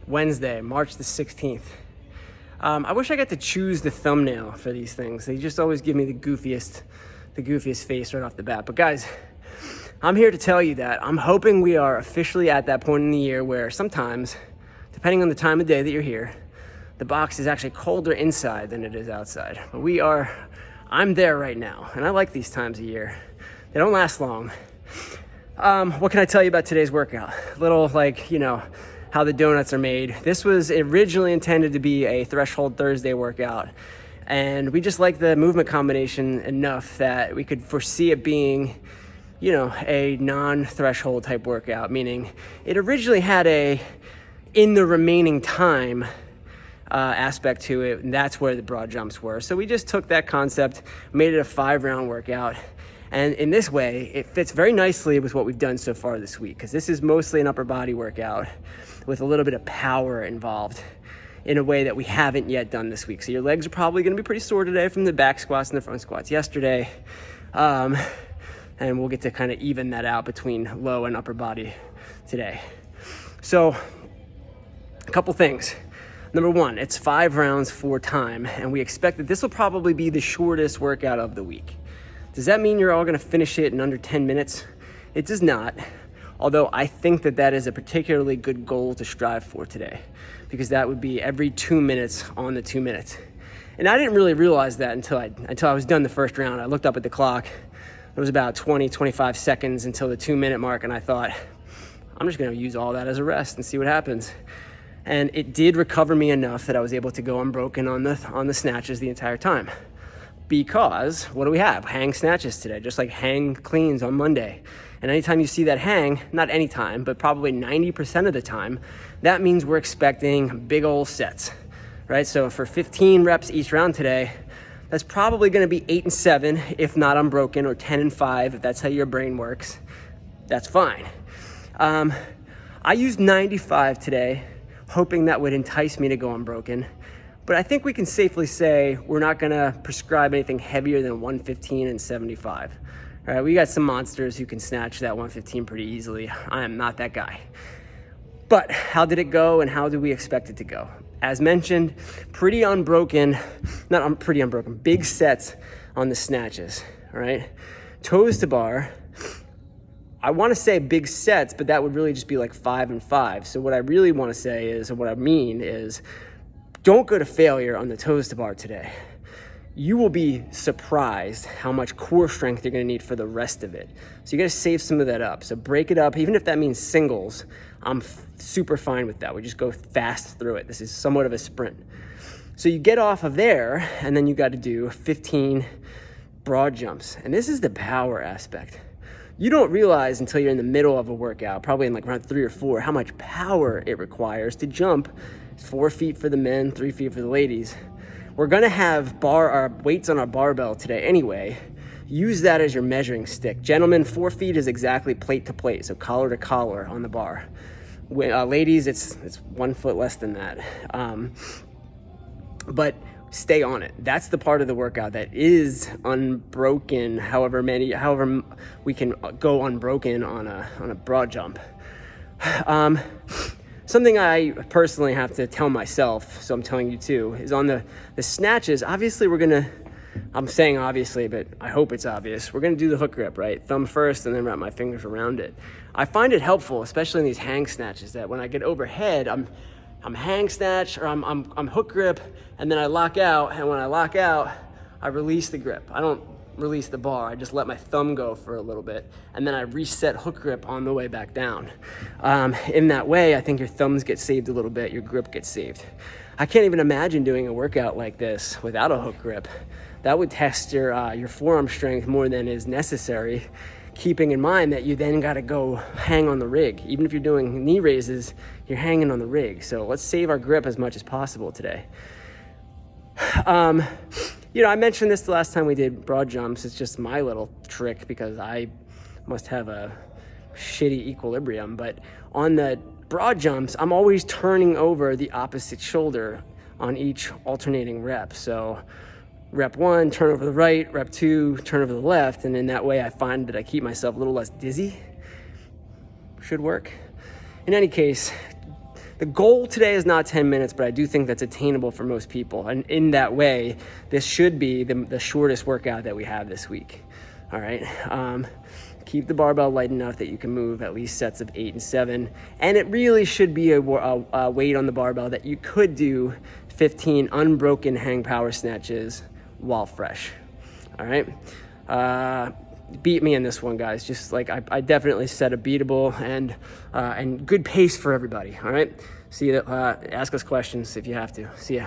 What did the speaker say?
Wednesday, March the 16th. I wish I got to choose the thumbnail for these things. They just always give me the goofiest face right off the bat. But guys, I'm here to tell you that I'm hoping we are officially at that point in the year where sometimes, depending on the time of day that you're here, the box is actually colder inside than it is outside. But I'm there right now, and I like these times of year. They don't last long. What can I tell you about today's workout? A little how the donuts are made. This was originally intended to be a Threshold Thursday workout, and we just like the movement combination enough that we could foresee it being, a non-threshold type workout, meaning it originally had a in the remaining time aspect to it, and that's where the broad jumps were. So we just took that concept, made it a 5-round workout. And in this way, it fits very nicely with what we've done so far this week, because this is mostly an upper body workout with a little bit of power involved in a way that we haven't yet done this week. So your legs are probably going to be pretty sore today from the back squats and the front squats yesterday. And we'll get to kind of even that out between low and upper body today. So a couple things. Number one, it's 5 rounds, 4 time, and we expect that this will probably be the shortest workout of the week. Does that mean you're all going to finish it in under 10 minutes? It does not, although I think that is a particularly good goal to strive for today, because that would be every 2 minutes on the 2 minutes. And I didn't really realize that until I was done the first round. I looked up at the clock. It was about 25 seconds until the 2-minute mark, and I thought, I'm just going to use all that as a rest and see what happens. And it did recover me enough that I was able to go unbroken on the snatches the entire time. Because what do we have? Hang snatches today, just like hang cleans on Monday. And anytime you see that hang, not anytime, but probably 90% of the time, that means we're expecting big old sets, right? So for 15 reps each round today, that's probably gonna be 8 and 7, if not unbroken, or 10 and 5, if that's how your brain works. That's fine. I used 95 today, hoping that would entice me to go unbroken. But I think we can safely say we're not gonna prescribe anything heavier than 115 and 75. All right, we got some monsters who can snatch that 115 pretty easily. I am not that guy. But how did it go, and how do we expect it to go? As mentioned, pretty unbroken, big sets on the snatches, all right? Toes to bar, I wanna say big sets, but that would really just be like 5 and 5. So what I really wanna say is, or what I mean is, don't go to failure on the toes to bar today. You will be surprised how much core strength you're gonna need for the rest of it. So you gotta save some of that up. So break it up, even if that means singles, I'm super fine with that. We just go fast through it. This is somewhat of a sprint. So you get off of there, and then you gotta do 15 broad jumps. And this is the power aspect. You don't realize until you're in the middle of a workout, probably in like round 3 or 4, how much power it requires to jump 4 feet for the men, 3 feet for the ladies. We're gonna have our weights on our barbell today anyway. Use that as your measuring stick. Gentlemen, 4 feet is exactly plate to plate, so collar to collar on the bar. Ladies, it's 1 foot less than that. But stay on it. That's the part of the workout that is unbroken, however we can go unbroken on a broad jump. Something I personally have to tell myself, so I'm telling you too, is on the snatches, obviously I'm saying obviously, but I hope it's obvious, we're gonna do the hook grip, right? Thumb first and then wrap my fingers around it. I find it helpful, especially in these hang snatches, that when I get overhead, I'm hang snatch, or I'm hook grip, and then I lock out, and when I lock out, I release the grip. I don't release the bar, I just let my thumb go for a little bit, and then I reset hook grip on the way back down. In that way, I think your thumbs get saved a little bit, your grip gets saved. I can't even imagine doing a workout like this without a hook grip. That would test your forearm strength more than is necessary, keeping in mind that you then gotta go hang on the rig. Even if you're doing knee raises, you're hanging on the rig. So let's save our grip as much as possible today. I mentioned this the last time we did broad jumps. It's just my little trick because I must have a shitty equilibrium. But on the broad jumps, I'm always turning over the opposite shoulder on each alternating rep. So rep 1, turn over the right, rep 2, turn over the left. And in that way, I find that I keep myself a little less dizzy. Should work. In any case, The goal today is not 10 minutes, but I do think that's attainable for most people. And in that way, this should be the shortest workout that we have this week. All right. Keep the barbell light enough that you can move at least sets of 8 and 7. And it really should be a weight on the barbell that you could do 15 unbroken hang power snatches while fresh. All right. Beat me in this one, guys. Just like I definitely set a beatable and good pace for everybody. All right. See you. Ask us questions if you have to. See ya.